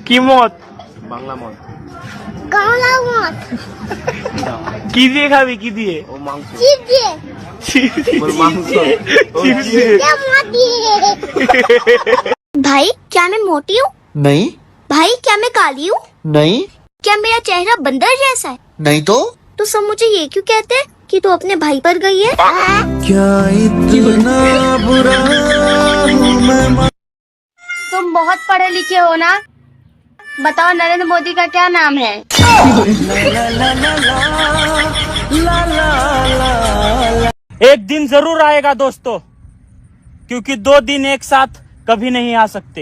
কি মদ? বাংলা মদ। গাওলা মদ। কি দিয়ে খাবি? কি দিয়ে? ও মাংস। চিপ দিয়ে। বল মাংস। চিপস দিয়ে। क्या मत दिए। भाई क्या मैं मोटी हूँ? नहीं भाई क्या मैं काली हूँ? नहीं क्या मेरा चेहरा बंदर जैसा है? नहीं तो सब मुझे ये क्यों कहते हैं कि तू अपने भाई पर गई है? क्या इतना बुरा हूँ मैं। तुम बहुत पढ़े लिखे हो ना? बताओ नरेंद्र मोदी का क्या नाम है? एक दिन जरूर आएगा दोस्तों, क्योंकि 2 दिन एक साथ कभी नहीं आ सकते।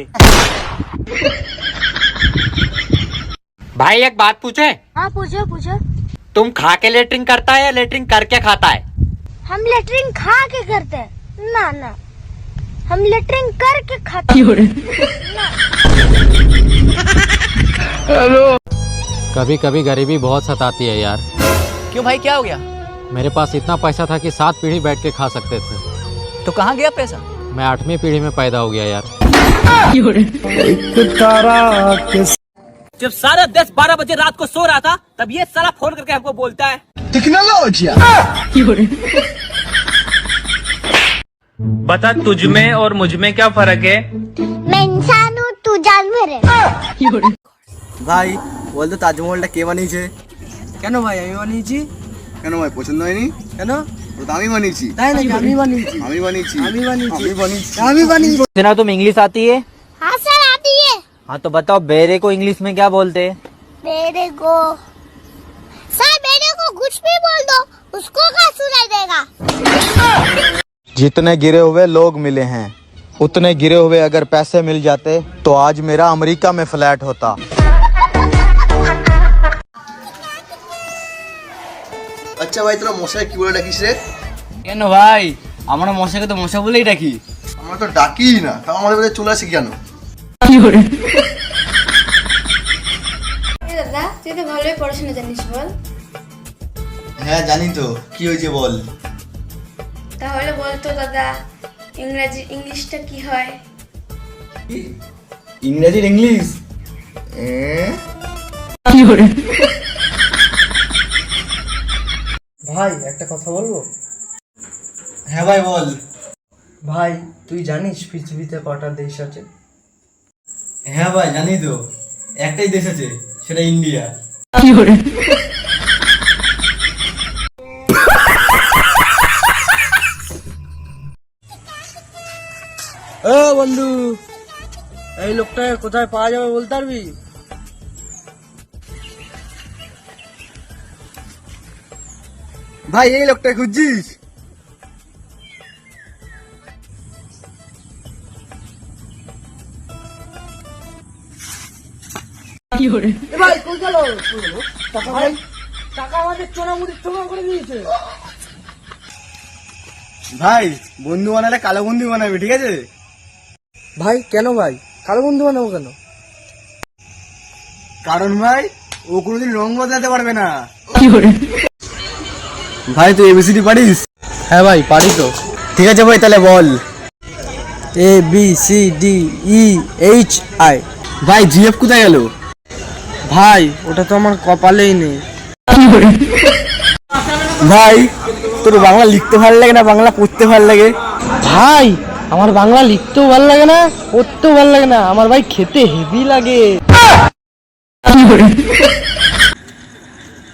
भाई एक बात पूछे? हाँ पूछो पूछो। तुम खा के लेटरिंग करता है या लेटरिंग करके खाता है? हम लेटरिंग खा के करते हैं ना ना, हम लेटरिंग करके खाते हैं। कभी कभी गरीबी बहुत सताती है यार। क्यों भाई, क्या हो गया? मेरे पास इतना पैसा था कि 7 पीढ़ी बैठ के खा सकते थे। तो कहाँ गया पैसा? मैं 8वीं पीढ़ी में पैदा हो गया यार। जब सारा 10-12 बजे रात को सो रहा था, तब ये साला फोन करके हमको बोलता है बता, तुझ में और मुझ में क्या फर्क है? मैं इंसान हूँ, तू जानवर है। ভাই বলতো তাজমহলটা কে বানিয়েছে? কেন ভাই আমি বানিয়েছি? কেন ভাই পছন্দ হয়নি? কেন? ওটা আমি বানিয়েছি। তাই নাকি? আমি বানিয়েছি। আমি বানিয়েছি। আমি বানিয়েছি। আমি বানিয়েছি। আমি বানিয়েছি। सुना तुम इंग्लिश आती है? हाँ सर आती है। हाँ तो बताओ बेरे को इंग्लिश में क्या बोलते हैं? मेरे को सर, मेरे को कुछ भी बोल दो, उसको क्या सुनाई देगा? जितने गिरे हुए लोग मिले हैं, उतने गिरे हुए अगर पैसे मिल जाते तो आज मेरा अमेरिका में फ्लैट होता। আচ্ছা ভাই, তোরা মশাই কি বলে ডাকিস রে? কেন ভাই, আমরা মশাকে তো মশা বলেই ডাকি। আমরা তো ডাকি না, তাও আমাদের বাড়িতে চলে আসি কেন? দাদা তুই তো ভালোই পড়াশোনা জানিস, বল। হ্যাঁ জানি তো, কি হয়েছে বল। তাহলে বলতো দাদা, ইংলিশটা কি হয়? ইংরেজির ইংলিশ? ভাই একটা কথা বলবো? হ্যাঁ ভাই বল। ভাই তুই জানিস পৃথিবীতে কটা দেশ আছে? হ্যাঁ ভাই জানি তো, একটাই দেশ আছে, সেটা ইন্ডিয়া। ও বন্ধু, এই লোকটাকে কোথায় পাওয়া যাবে বলতে পারবি? ভাই এই লোকটা খুঁজছিস? ভাই কই গেল? টাকা আমাদের চোরামুড়ি চোরা করে দিয়েছে। ভাই বন্ধু বানালে কালো বন্ধু বানাবি, ঠিক আছে? ভাই কেন ভাই কালো বন্ধু বানাবো কেন? কারণ ভাই ও কোনোদিন রং বদলাতে পারবে না। ভাই তুই এবিসিডি পারিস? হ্যাঁ ভাই পারি তো। ঠিক আছে ভাই তাহলে বল। ABCDEHI। ভাই জিএফ কোথায় গেল? ভাই ওটা তো আমার কপালেই নেই। ভাই তোর বাংলা লিখতে ভালো লাগে না বাংলা পড়তে ভালো লাগে? ভাই আমার বাংলা লিখতেও ভালো লাগে না, পড়তেও ভালো লাগে না, আমার ভাই খেতে হেভি লাগে।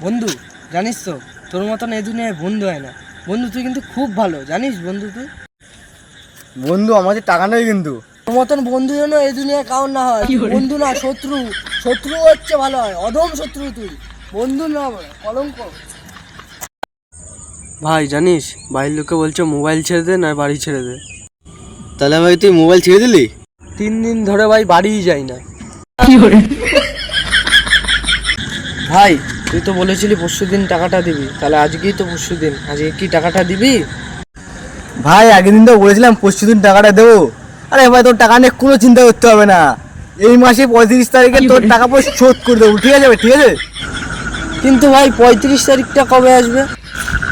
বন্ধু জানিস তো, তোর মতন এই দুনিয়ায় বন্ধু হয় না। বন্ধু তুই কিন্তু খুব ভালো, জানিস বন্ধু তুই? বন্ধু আমাদের টাকা নেই কিন্তু। তোর মতন বন্ধু যেন এই দুনিয়ায় কাউর না হয়। বন্ধু না শত্রু, শত্রু হচ্ছে ভালো হয়, অধম শত্রু তুই, বন্ধু না কলঙ্ক। ভাই জানিস বাড়ির লোকে বলছে মোবাইল ছেড়ে দে না বাড়ি ছেড়ে দে। তাহলে ভাই তুই মোবাইল ছেড়ে দিলি? 3 দিন ধরে ভাই বাড়িই যাই না। ভাই তুই তো বলেছিলি পরশুদিন টাকাটা দিবি, তাহলে আজকেই তো পরশুদিন, আজকে কি টাকাটা দিবি? ভাই আগের দিন তো বলেছিলাম পরশুদিন টাকাটা দেবো। আরে ভাই তোর টাকা নিয়ে কোনো চিন্তা করতে হবে না, এই মাসে 35 তারিখে তোর টাকা পয়সা শোধ করে দেবো, ঠিক আছে ভাই? ঠিক আছে। কিন্তু ভাই 35 তারিখটা কবে আসবে?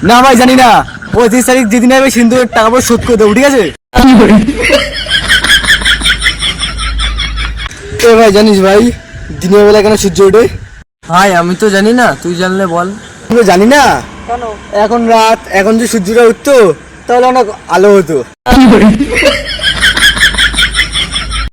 না ভাই জানি না, 35 তারিখ যেদিন আসবে সেদিন তোর টাকা পয়সা শোধ করে দেবো, ঠিক আছে? ভাই জানিস ভাই দিনের বেলা কেন সূর্য ওঠে? ভাই আমি তো জানি না, তুই জানলে বল। আমি তো জানি না। কেন? এখন রাত, এখন যে সূর্যটা উঠতো তাহলে অনেক আলো হতো।